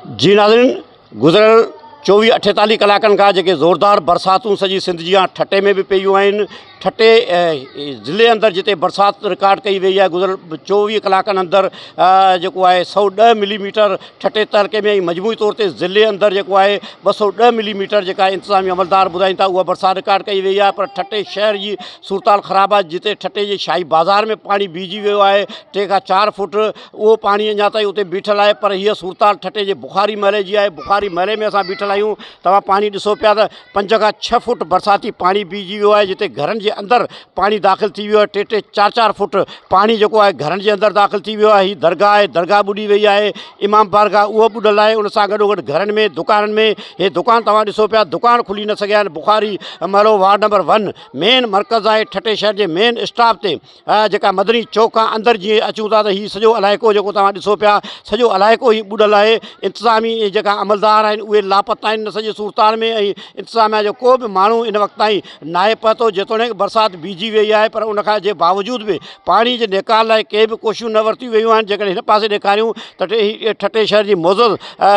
जी नाज़रीन, गुज़िरियल 24-48 कलाकनि खां जेके ज़ोरदार बरसातूं सॼी सिंध जी ठटे में भी पियूं आहिनि। ठटे ज़िले अंदर जिते बरसात रिकॉर्ड कई वई आहे गुज़िरियल 24 कलाकनि अंदर जेको आहे 110 मिलीमीटर ठटे तहलके में। मजमूई तौर ते ज़िले अंदर जेको आहे 210 मिलीमीटर जेका इंतज़ामी अमलदार ॿुधाइनि था उहा बरसात रिकॉर्ड कई वई आहे। पर ठटे शहर जी सूरताल ख़राबु आहे, जिते ठटे जे शाही बाज़ार में पाणी बीहजी वियो आहे 3 खां 4 फुट। उहो पाणी अञा ताईं उते बीठल आहे। पर हीअ सूरताल ठटे जे बुखारी महले जी आहे। बुखारी महले में असां बीठल आहियूं। तव्हां पाणी ॾिसो पिया त 5 खां 6 फुट बरसाती पाणी बीहजी वियो आहे, जिते घरनि जे अंदर पानी दाख़िल थी वियो आहे। 3-3, 4-4 फुट पानी जेको आहे घरनि जे अंदर दाख़िल थी वियो आहे। हीअ दरगाह आहे, दरगाह ॿुॾी वई आहे। इमाम बारगाह उहो ॿुॾल आहे। उन सां गॾोगॾु घरनि में, दुकाननि में, हे दुकान तव्हां ॾिसो पिया, दुकान खुली न सघिया आहिनि। बुखारी महलो वार्ड नंबर 1 मेन मर्कज़ आहे। ठटे शहर जे मेन स्टॉप ते जेका मदनी चौक खां अंदरि जीअं अचूं था त हीअ सॼो इलाइक़ो जेको तव्हां ॾिसो पिया, सॼो इलाइक़ो ई ॿुॾल आहे। इंतिज़ामी जेका अमलदार आहिनि उहे लापता आहिनि सॼे सूरताल में। ऐं इंतिज़ामिया जो को बि माण्हू इन वक़्त ताईं नाहे पतो, जेतोणीकि बरसाति बीहजी वई आहे। पर उनखां जे बावजूद बि पाणी जे निकाल लाइ के बि कोशिशूं न वरितियूं वयूं आहिनि। जेकॾहिं हिन पासे ॾेखारियूं त ठटे शहर जी मोज़ल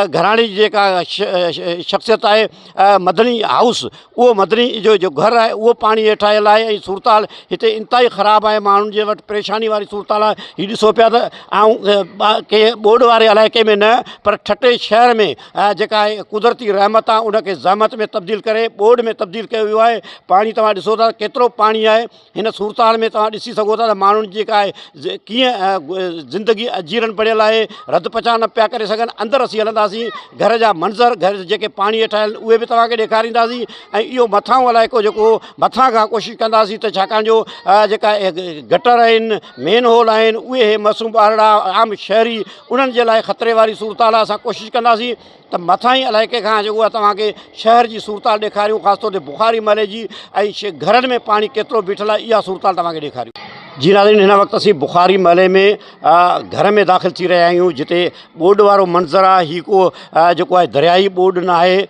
घराणे जी जेका शख़्सियत आहे मदनी हाउस, उहो मदनी जो घर आहे उहो पाणी हेठि आयल आहे। ऐं सूरताल हिते इंतिहाई ख़राबु आहे, माण्हुनि जे वटि परेशानी वारी सूरताल आहे। हीअ ॾिसो पिया त के ॿोॾि वारे इलाइक़े में न, पर ठटे शहर में जेका आहे कुदरती रहमत आहे उनखे ज़हमत में तब्दील करे ॿोॾि में तब्दील कयो वियो आहे। पाणी तव्हां ॾिसो था केतिरो पाणी आहे हिन सूरताल में। तव्हां ॾिसी सघो था त माण्हुनि जी जेका आहे कीअं ज़िंदगी अजीरन पढ़ियल आहे, रद पचा न पिया करे सघनि। अंदरि असीं हलंदासीं, घर जा मंज़र, घर जेके पाणी हेठि आहिनि उहे बि तव्हांखे ॾेखारींदासीं। ऐं इहो मथां इलाइक़ो जेको मथां खां कोशिशि कंदासीं त छाकाणि जो जेका गटर आहिनि, मेन होल आहिनि, उहे मासूम ॿारड़ा आम शहरी उन्हनि जे लाइ ख़तरे वारी सूरताल आहे। असां कोशिशि कंदासीं त मथां ई इलाइक़े खां जेको आहे तव्हांखे शहर जी सूरताल ॾेखारियूं, ख़ासि तौर ते बुखारी महले जी। ऐं घरनि में पाणी केतिरो बीठल आहे इहा सूरताल तव्हांखे ॾेखारियूं। जी नाज़रीन, हिन वक़्तु असीं बुखारी महले में घर में दाख़िल थी रहिया आहियूं, जिते ॿोॾि वारो मंज़रु आहे। हीअ को जेको आहे दरियाई ॿोॾि न आहे,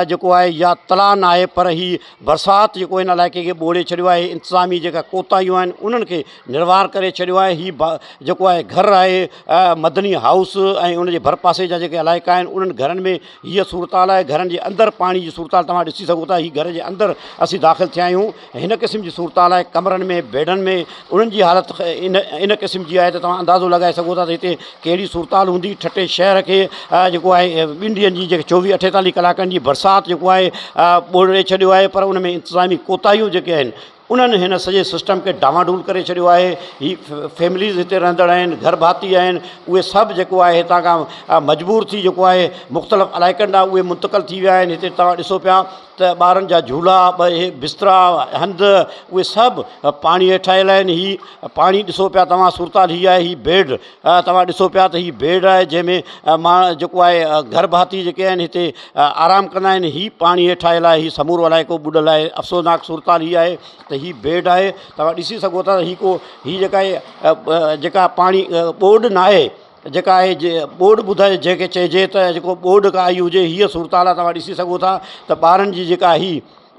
जेको आहे या तलाउ न आहे, पर हीअ बरसाति जेको हिन इलाइक़े खे ॿोड़े छॾियो आहे। इंतिज़ामी जेका कोताहियूं आहिनि उन्हनि खे निर्वार करे छॾियो आहे। हीअ जेको आहे घरु आहे मदनी हाउस ऐं उनजे भर पासे जा जेके इलाइक़ा आहिनि उन्हनि घरनि में हीअ सूरताल आहे। घरनि जे अंदरि पाणी जी सूरताल तव्हां ॾिसी सघो था। हीअ घर जे अंदरि असीं दाख़िल थिया आहियूं। हिन क़िस्म जी सूरताल आहे कमरनि में, बेडनि में। उन्हनि जी हालत इन क़िस्म जी आहे त तव्हां अंदाज़ो लॻाए सघो था त हिते कहिड़ी सूरताल हूंदी। ठटे शहर खे जेको आहे 2 ॾींहंनि जी जेके 24-48 कलाकनि जी बरसाति जेको आहे ॿोड़े छॾियो आहे। पर उन में इंतिज़ामी कोताहियूं जेके आहिनि उन्हनि हिन सॼे सिस्टम खे डामाडोल करे छॾियो आहे। हीअ फैमिलीज़ हिते रहंदड़ आहिनि, घर भाती आहिनि, उहे सभु जेको आहे हितां खां मजबूर थी जेको आहे मुख़्तलिफ़ इलाइक़नि ॾांहुं उहे मुंतक़िल थी विया आहिनि। हिते तव्हां ॾिसो पिया त ॿारनि जा झूला, बिस्तरा, हंध, उहे सभु पाणी हेठि आयल आहिनि। हीअ पाणी ॾिसो पिया तव्हां सूरताल हीअ आहे। हीअ बेड तव्हां ॾिसो पिया त हीअ बेड आहे जंहिंमें मां जेको आहे घर भाती जेके आहिनि हिते आराम कंदा आहिनि। हीअ पाणी हेठि आयल आहे। हीअ समूरो इलाइक़ो ॿुॾल आहे। अफ़सोसनाक सूरताल हीअ आहे त हीअ बेड आहे। तव्हां ॾिसी सघो था हीअ जेका आहे जेका पाणी ॿोॾि न आहे, जेका आहे ॿोॾि ॿुधाए जंहिंखे चइजे त जेको ॿोॾि का आई हुजे, हीअ सूरताल आहे। तव्हां ॾिसी सघो था त ॿारनि जी जेका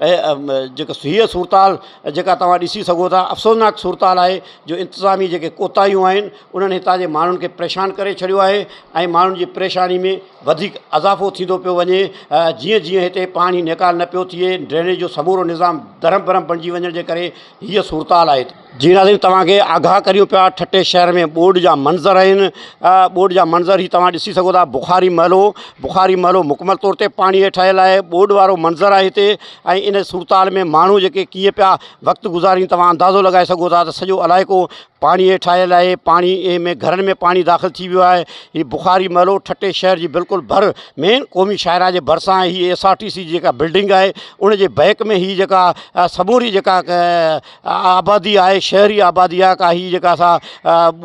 जेका हीअ सूरताल जेका तव्हां ॾिसी सघो था अफ़सोसनाक सूरताल आहे। जो इंतिज़ामी जेके कोताहियूं आहिनि उन्हनि हितां जे माण्हुनि खे परेशान करे छॾियो आहे। ऐं माण्हुनि जी परेशानी में वधीक इज़ाफ़ो थींदो पियो वञे। जीअं जीअं हिते पाणी निकाल न पियो थिए, ड्रेनेज जो समूरो निज़ाम धरम भरम बणिजी वञण जे करे हीअ सूरताल आहे। जी नाज़रीन, तव्हांखे आगाह करियूं पिया ठटे शहर में ॿोॾि जा मंज़र आहिनि। ॿोॾि जा मंज़र ही तव्हां ॾिसी सघो था। बुखारी महलो मुकमल तौर ते पाणी हेठि आयल आहे। ॿोॾि वारो मंज़र आहे हिते। ऐं इन सूरताल में माण्हू जेके कीअं पिया वक़्तु गुज़ारीनि तव्हां अंदाज़ो लॻाए सघो था त सॼो इलाइक़ो पाणी हेठि आयल आहे। पाणी में घरनि में पाणी दाख़िल थी वियो आहे। हीअ बुखारी महलो ठटे शहर जी बिल्कुलु भर मेन क़ौमी शाइरा जे भरिसां हीअ SRTC जेका बिल्डिंग आहे उनजे बैक में हीअ जेका समूरी जेका आबादी आहे, शहरी आबादी आहे का, हीअ जेका असां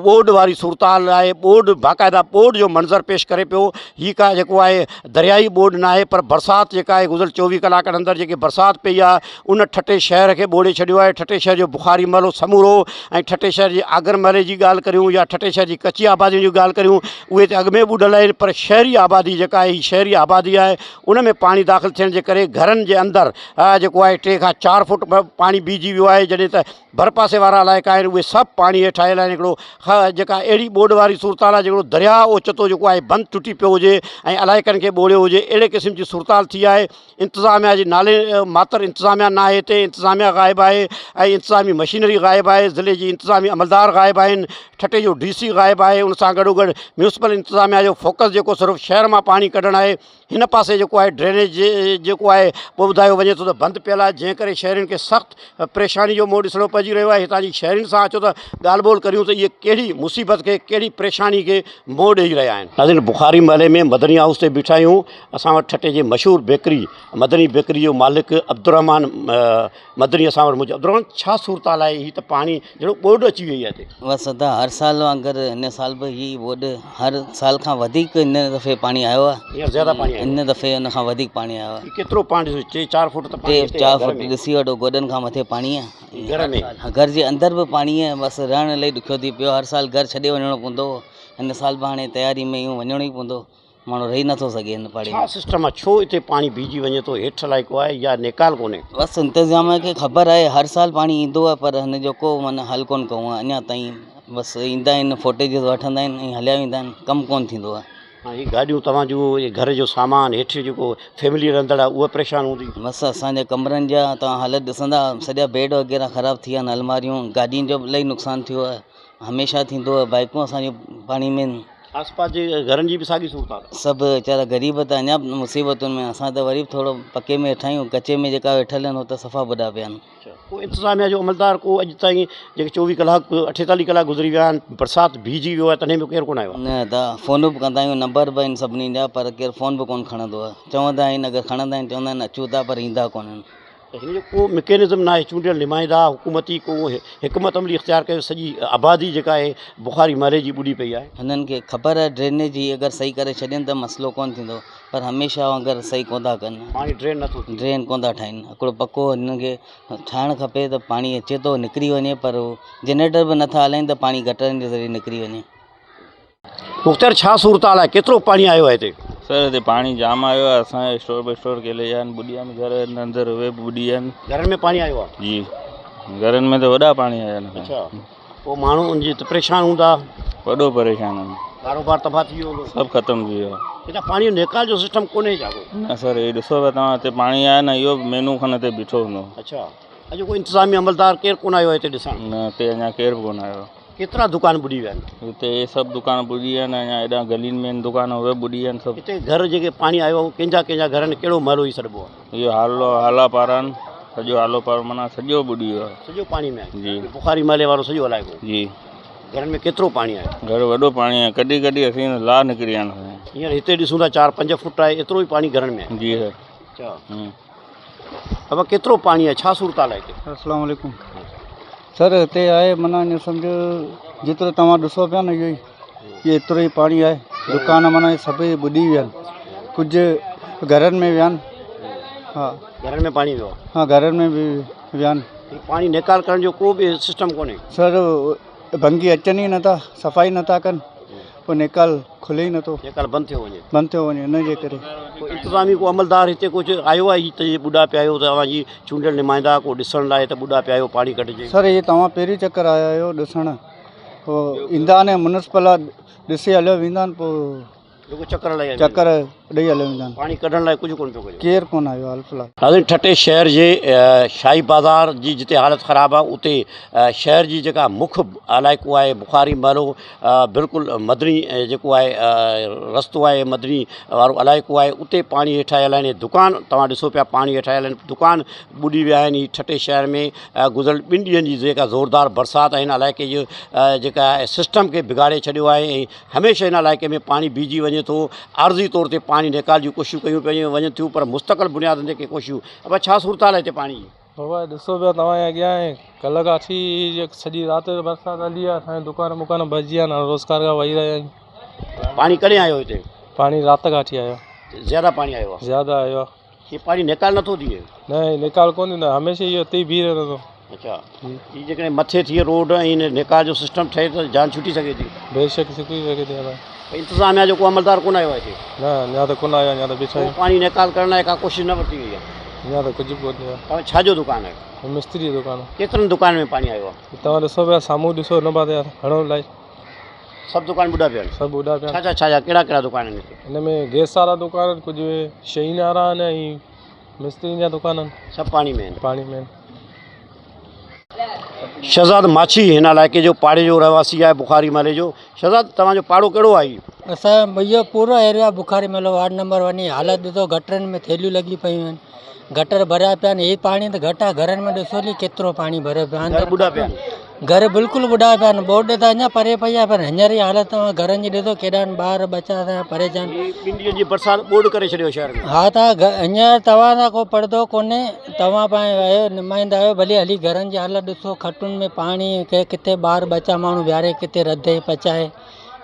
ॿोॾि वारी सूरताल आहे। ॿोॾि बाक़ाइदा ॿोॾि जो मंज़र पेश करे पियो। हीअ का जेको आहे दरियाई ॿोॾि न आहे, पर बरसाति जेका आहे गुज़िरियल 24 कलाकनि अंदरि जेके बरसाति पई आहे उन ठटे शहर खे ॿोड़े छॾियो आहे। ठटे शहर जो बुखारी महलो समूरो ऐं ठटे शहर जे आगरमाले जी ॻाल्हि करियूं या ठटे शहर जी कची आबादी जी ॻाल्हि करियूं, उहे त अॻु में ॿुॾल आहिनि, पर शहरी आबादी जेका आहे शहरी आबादी आहे उन में पाणी दाख़िल थियण जे करे घरनि जे अंदरि जेको आहे 3 खां 4 फुट पाणी बीहजी वियो आहे। जॾहिं त भरपासे वारा इलाइक़ा आहिनि उहे सभु पाणी हेठि आयल आहिनि। हिकिड़ो जेका अहिड़ी ॿोॾ वारी सूरताल आहे जेको दरिया ओचितो जेको आहे बंदि टुटी पियो हुजे ऐं इलाइक़नि खे ॿोड़ियो हुजे, अहिड़े क़िस्म जी सूरताल थी आहे। इंतिज़ामिया जे नाले मात्र इंतिज़ामिया न आहे, हिते इंतिज़ामिया ग़ाइबु आहे ऐं इंतिज़ामी मशीनरी ग़ाइबु आहे, ज़िले जी इंतिज़ामी अमलदार ग़ाइबु आहिनि, ठटे जो DC ग़ाइबु आहे। उन सां गॾोगॾु म्यूनिसिपल इंतिज़ामिया जो फोकस जेको सिर्फ़ु शहर मां पाणी कढणु आहे। हिन पासे जेको आहे ड्रेनेज जेको आहे पोइ ॿुधायो वञे थो त बंदि पियल आहे, जंहिं करे शहरनि खे सख़्तु परेशानी जो मोड़ ॾिसणो पइजी रहियो आहे। हितां जी शहरनि सां अचो त ॻाल्हि ॿोल करियूं त इहे कहिड़ी मुसीबत खे, कहिड़ी परेशानी खे मोड़ ॾेई रहिया आहिनि। नाज़रीन, बुखारी महले में मदनी हाउस ते बीठा आहियूं। असां वटि ठटे जे मशहूरु बेकरी मदनी बेकरी जो मालिक अब्दुर्रहमान मदनी असां वटि मौजूदु। अब्दुर्रहमान, छा सूरताल आहे? हीअ त पाणी जहिड़ो ॿोॾ अची वई आहे हिते। बसि त हर साल वांगुरु हिन साल बि हीअ ॿोॾ हर साल खां वधीक हिन दफ़े पाणी आयो आहे। हींअर ज़्यादा पाणी आहे? हिन दफ़े हुन खां वधीक पाणी आयो आहे। केतिरो पाणी? 3-4 फुट त 3-4 फुट ॾिसी वठो, गोॾनि खां मथे पाणी आहे। घर में? घर जे अंदरि बि पाणी आहे। बसि रहण इलाही ॾुखियो थी पियो। हर साल घर छॾे वञिणो पवंदो। हिन साल बि हाणे तयारी में यूं वञिणो ई पवंदो, माण्हू रही नथो सघे हिन पाणी में। छा सिस्टम आहे? छो हिते पाणी बीहजी वञे थो? हेठि इलाइक़ो आहे या नेकाल कोन्हे? बसि इंतिज़ाम खे ख़बर आहे हर साल पाणी ईंदो आहे, पर हिन जो को माना हल कोन कयूं आहे अञा ताईं। बसि ईंदा आहिनि, फोटेजिस वठंदा आहिनि ऐं हलिया वेंदा आहिनि, कमु कोन थींदो आहे। हाँ, ये गाड़ियूं तव्हांजूं, ये घर जो सामान हेठि जेको फैमिली रहंदड़ आहे उहा परेशान हूंदी? बसि असांजे कमरनि जा तव्हां हालत ॾिसंदा, सॼा बेड वग़ैरह ख़राबु थी विया आहिनि, अलमारियूं, गाॾियुनि जो इलाही नुक़सानु थियो आहे। हमेशह थींदो आहे, बाइकूं असांजी पाणी में। आसपास जे घरनि जी बि साॻी सूरत आहे? सभु वीचारा ग़रीब त अञा मुसीबतुनि में। असां त वरी बि थोरो पके में वेठा आहियूं। कचे में जेका वेठल आहिनि उहो त सफ़ा ॿुॾा पिया आहिनि। को इंतिज़ामिया जो अमलदार को अॼु ताईं जेके 24 कलाक 48 कलाक गुज़री विया आहिनि, बरसाति बीहजी वियो आहे, तॾहिं बि केरु कोन आयो आहे? न त फ़ोन बि कंदा आहियूं, नंबर बि आहिनि सभिनी जा, पर केरु फ़ोन बि कोन खणंदो आहे। चवंदा आहिनि, अगरि खणंदा आहिनि चवंदा आहिनि अचूं था, पर ईंदा कोन आहिनि। हिन जो को मैकेनिज़म न आहे? चूंडियल नुमाइंदा हुकूमती को हिकमत अमली इख़्तियार कयो? सॼी आबादी जेका आहे बुखारी महले जी ॿुॾी पई आहे। हिननि खे ख़बर आहे ड्रेनेज जी अगरि सही करे छॾनि त मसइलो कोन थींदो, पर हमेशह वांगुरु सही कोन था कनि। पाणी ड्रेन नथो थिए? ड्रेन कोन था ठाहिनि। हिकिड़ो पको हिननि खे ठाहिणु खपे त पाणी अचे थो निकिरी वञे, पर जनरेटर बि नथा हलाइनि त पाणी गटरनि जे ज़रिए निकिरी वञे। मुख़्तार, छा सूरताल आहे? केतिरो पाणी आयो आहे हिते? सर हिते पाणी जाम आयो आहे। असांजे स्टोर बाय स्टोर केले विया आहिनि, ॿुॾी आहिनि, घर जे अंदरि उहे बि ॿुॾी आहिनि। घरनि में पाणी आयो आहे? जी, घरनि में त वॾा पाणी आया आहिनि। अच्छा, पोइ माण्हू उन जी त परेशान हूंदा? वॾो परेशान आहिनि। कारोबार तबाह थी वियो हूंदो? सभु ख़तमु थी वियो आहे। हितां पाणी जो निकाल जो सिस्टम कोन्हे छा को? न सर, हे ॾिसो पिया तव्हां, हिते पाणी आहे न, इहो मेनू खनि हिते बीठो हूंदो। अच्छा, अॼु कोई इंतिज़ामी अमलदार केरु कोन आयो आहे हिते ॾिसण? न, हिते अञा केरु बि कोन आयो। केतिरा दुकान ॿुॾी विया आहिनि? हिते हे सभु दुकान ॿुॾी आहिनि, अञा हेॾा गलियुनि में दुकान उहे ॿुॾी आहिनि सभु। हिते घर जेके पाणी आयो आहे कंहिंजा कंहिंजा घरनि कहिड़ो महलो ई सॾिबो आहे? इहो हाला पार आहिनि, सॼो आलो पार माना सॼो ॿुॾी वियो आहे। सॼो पाणी में आहे? जी, बुखारी महले वारो सॼो इलाइक़ो? जी। घरनि में केतिरो पाणी आहे? घर वॾो पाणी आहे, कॾहिं कॾहिं असीं लाह निकिरी विया आहिनि। हींअर हिते ॾिसूं था 4-5 फुट आहे, एतिरो ई पाणी घरनि में आहे? जी सर। अच्छा, अब केतिरो पाणी आहे? छा सूरताल आहे हिते? अस्सलाम वालेकुम सर। हिते आहे माना ईअं सम्झो जेतिरो तव्हां ॾिसो पिया न इहो ई एतिरो ई पाणी आहे। दुकान माना सभई ॿुॾी विया आहिनि, कुझु घरनि में विया आहिनि। हा, घरनि में पाणी वियो आहे? हाँ, घरनि में बि विया आहिनि। पाणी निकाल करण जो को बि सिस्टम कोन्हे? सर भंगी अचनि ई नथा, सफ़ाई नथा कनि, पोइ निकाल खुले ई नथो, निकाल बंदि थियो वञे। बंदि थियो वञे। इन जे करे कोई इंतिज़ामी को अमलदार हिते कुझु आयो आहे? हिते ॿुॾा पिया आहियो तव्हांजी चूंडियल नुमाइंदा को ॾिसण लाइ त ॿुॾा पिया आहियो पाणी कढिजे? सर इहे तव्हां पहिरीं चक्कर आया आहियो ॾिसणु, पोइ ईंदा आहिनि म्युनिसिपल ॾिसी हलियो वेंदा आहिनि, पोइ जेको चक्कर हलाए चक्कर ॾेई हलियो वेंदा आहिनि। पाणी कढण लाइ कुझु कोन पियो करे? केरु कोन आयो हाल फ़िलहाल। नाज़रीन, ठटे शहर जे शाही बाज़ार जी जिते हालत ख़राबु आहे, उते शहर जी जेका मुख्य इलाइक़ो आहे बुखारी महलो, बिल्कुलु मदनी जेको आहे रस्तो आहे, मदनी वारो इलाइक़ो आहे, उते पाणी हेठि आयल आहिनि। दुकान तव्हां ॾिसो पिया पाणी हेठि आयल आहिनि, दुकान ॿुॾी विया आहिनि। हीअ ठटे शहर में गुज़िरियल 2 ॾींहंनि जी जेका ज़ोरदार बरसाति आहे हिन इलाइक़े जो जेका सिस्टम खे बिगाड़े छॾियो आहे ऐं हमेशह हिन इलाइक़े में पाणी बीहजी वञे थो। आर्ज़ी तौर ते पाणी निकाल जी कोशिशूं कयूं पियूं वञनि थियूं, पर मुस्तक़िल बुनियादनि ते के कोशिशूं। अब छा सूरताल आहे हिते पाणी जी? बाबा ॾिसो पिया तव्हांजे अॻियां आहे, कल्ह खां अची सॼी राति बरसाति हली आहे, असांजे दुकान मुकान भॼी विया आहिनि, रोज़गार खां वेही रहिया आहियूं। पाणी कॾहिं आयो हिते? पाणी राति खां अची आयो। ज़्यादा पाणी आयो आहे? ज़्यादा आयो आहे। ये पाणी निकाल नथो थिए? न निकाल कोन थींदो, हमेशह इहो हिते ई बीह रहंदो। अच्छा ये जेकॾहिं मथे थिए रोड ऐं इन निकाह जो सिस्टम ठहे त जान छुटी सघे थी। बेशक सिकी सघे थी हाणे। इंतिज़ामिया जो को अमलदार कोन आयो आहे हिते? न अञा त कोन आया, अञा त बिछाई, पाणी निकाल करण लाइ का कोशिशि न वरिती वई आहे? अञा त कुझु बि कोन्हे आहे। तव्हां छा जो दुकानु आहे? मिस्त्री जी दुकानु। केतिरनि दुकान में पाणी आयो आहे? तव्हां ॾिसो पिया साम्हूं ॾिसो न बात यार घणो इलाही सभु दुकान ॿुॾा पिया आहिनि? सभु ॿुॾा पिया आहिनि। छा कहिड़ा कहिड़ा दुकान आहिनि हिते? हिन में गैस वारा दुकान आहिनि, कुझु शयुनि वारा आहिनि ऐं मिस्त्रियुनि जा दुकान आहिनि, सभु पाणी में आहिनि। पाणी में आहिनि। शहज़ाद माछी हिन इलाइक़े जो पाड़े जो रहवासी आहे, बुखारी महले जो। शहज़ाद तव्हांजो पाड़ो कहिड़ो आहे? असांजो इहो पूरो एरिया बुखारी महल वार्ड नंबर 1 जी हालत ॾिसो, गटरनि में थैलियूं लॻी पियूं आहिनि, गटर भरिया पिया आहिनि। हे पाणी त घटि आहे, घरनि में ॾिसो नी केतिरो पाणी भरियो पियो आहे। घर ॿुॾा पिया आहिनि? घर बिल्कुलु ॿुॾा पिया आहिनि, बोर्ड त अञा परे पई आहे, पर हींअर ई हालत तव्हां घरनि जी ॾिसो, केॾा ॿार बचा असांजा परेशान। ॿिनि ॾींहंनि जी बरसाति ॿोॾ करे छॾियो शहर में। हा तव्हां हींअर तव्हां सां को पर्दो कोन्हे, तव्हां पाण आहियो नुमाइंदा आहियो, भली हली घरनि जी हालत ॾिसो, खटुनि में पाणी, के किथे ॿार बचा माण्हू विहारे, किथे रधे पचाए,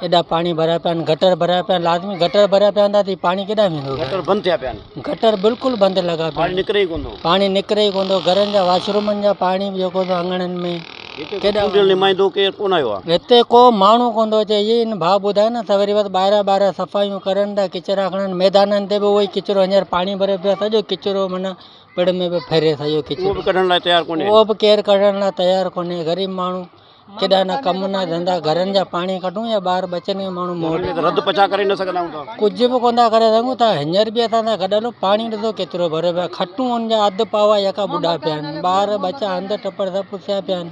एॾा पाणी भरिया पिया आहिनि, गटर भरिया पिया आहिनि। लाज़मी गटर भरिया पिया हूंदा त पाणी केॾां वेंदो? गटर बंदि थिया पिया आहिनि? गटर बिल्कुलु बंदि लॻा पिया पाणी आहिनि, निकिरे ई कोन थो। पाणी निकिरे ई कोन थो। घरनि जा वॉशरूमनि जा पाणी बि जेको थो अङणनि में केॾा। नुमाइंदो केरु कोन आयो आहे हिते को माण्हू कोन थो अचे। इहे इन भाउ ॿुधाए न, सवेरे बसि ॿाहिरां सफ़ाइयूं करनि था, किचिरा खणनि, मैदाननि ते बि उहो ई किचिरो, हींअर पाणी भरियो पियो आहे, सॼो किचिरो माना पिड़ में बि फेरे सॼो उहो किचिरो। बि कढण लाइ तयारु कोन्हे? उहो बि केरु कढण लाइ तयारु कोन्हे। ग़रीब माण्हू केॾा न कम न धंधा, घरनि जा पाणी कढूं या ॿार बचनि माण्हू मोट रद पचा करे न सघंदा आहियूं था? कुझु बि कोन था करे सघूं था। हींअर बि असां सां गॾु हलो, पाणी ॾिसो केतिरो भरियो पियो आहे, खटूं हुनजा अधु पावा यका ॿुॾा पिया आहिनि, ॿार बचा हंधि टपर सभु पुसिया पिया आहिनि,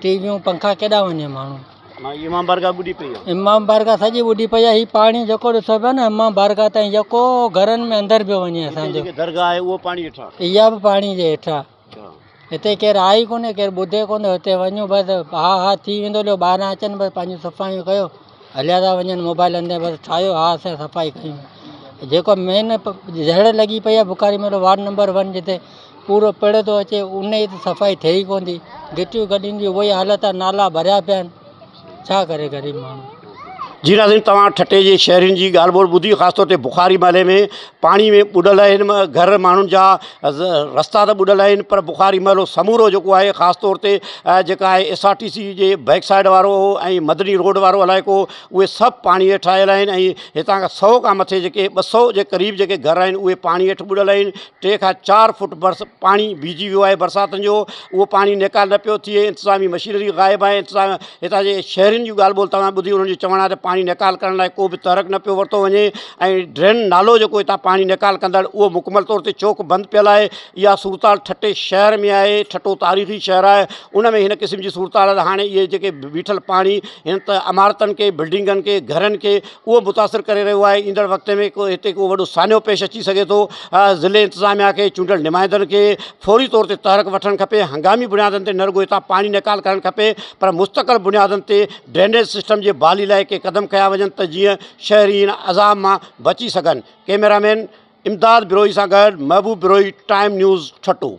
टीवियूं पंखा केॾा वञे माण्हू। इमाम बारगाह ॿुॾी पई आहे? इमाम बारगाह सॼी ॿुॾी पई आहे। हीउ पाणी जेको ॾिसो पिया न, इमाम बारगाह ताईं जेको घरनि में अंदरि पियो वञे असांजो। दरगाह आहे उहो पाणी हेठां? इहा बि पाणी जे हेठां। हिते केरु आहे ई कोन्हे, केरु ॿुधे कोन थो। हिते वञूं बसि हा थी वेंदो, लियो ॿाहिरां अचनि बसि पंहिंजूं सफ़ाइयूं कयो, हलिया था वञनि मोबाइल अंदरि, बसि ठाहियो हा असां सफ़ाई कयूं। जेको मेन जड़ लॻी पई आहे बुखारी महल वार्ड नंबर 1 जिते पूरो पिड़ थो अचे, उन जी त सफ़ाई थिए ई कोन थी। गिटियूं गॾियुनि जी उहा ई हालत आहे, नाला भरिया पिया आहिनि, छा करे ग़रीब माण्हू। जी नाज़रीन, तव्हां ठटे जे शहरनि जी ॻाल्हि ॿोल ॿुधी, ख़ासि तौर ते बुखारी महले में पाणी में ॿुॾल आहिनि घर, माण्हुनि जा रस्ता त ॿुॾल आहिनि, पर बुखारी महलो समूरो जेको आहे, ख़ासि तौर ते जेका आहे SRTC जे बैक साइड वारो ऐं मदनी रोड वारो इलाइक़ो, उहे सभु पाणी हेठि आयल आहिनि। ऐं हितां खां 100 खां मथे जेके 200 जे क़रीब जेके घर आहिनि, उहे पाणी हेठि ॿुॾल आहिनि। 3 खां 4 फुट पाणी बीहजी वियो आहे बरसातुनि जो, उहो पाणी निकाल न पियो थिए। इंतिज़ामी मशीनरी ग़ाइबु आहे। हितां जे शहरनि जी ॻाल्हि ॿोल तव्हां ॿुधी, उन्हनि जो चवणु आहे त पाणी निकाल करण लाइ को बि तहरक न पियो वरितो वञे, ऐं ड्रेन नालो जेको हितां पाणी निकाल कंदड़ उहो मुकमल तौर ते चौक बंदि पियल आहे। इहा सूरताल ठटे शहर में आहे। ठटो तारीख़ी शहर आहे, उन में हिन क़िस्म जी सूरताल हाणे इहे जेके बीठल पाणी हिन त इमारतनि खे, बिल्डिंगनि खे, घरनि खे उहो मुतासिर करे रहियो आहे। ईंदड़ वक़्त में हिते को वॾो सान्यो पेश अची सघे थो। ज़िले इंतिज़ामिया खे, चूंडियल नुमाइंदनि खे फौरी तौर ते तहरक वठणु खपे। हंगामी बुनियादनि ते न रुॻो हितां पाणी निकाल करणु खपे, पर मुस्तक़िल बुनियादनि ते ड्रेनेज सिस्टम जे बहाली लाइ के क़दम कया वञनि त जीअं शहरी इन अज़ाब मां बची सघनि। कैमरामैन इमदाद बिरोही सां गॾु महबूब बिरोही, टाइम न्यूज़ ठटो।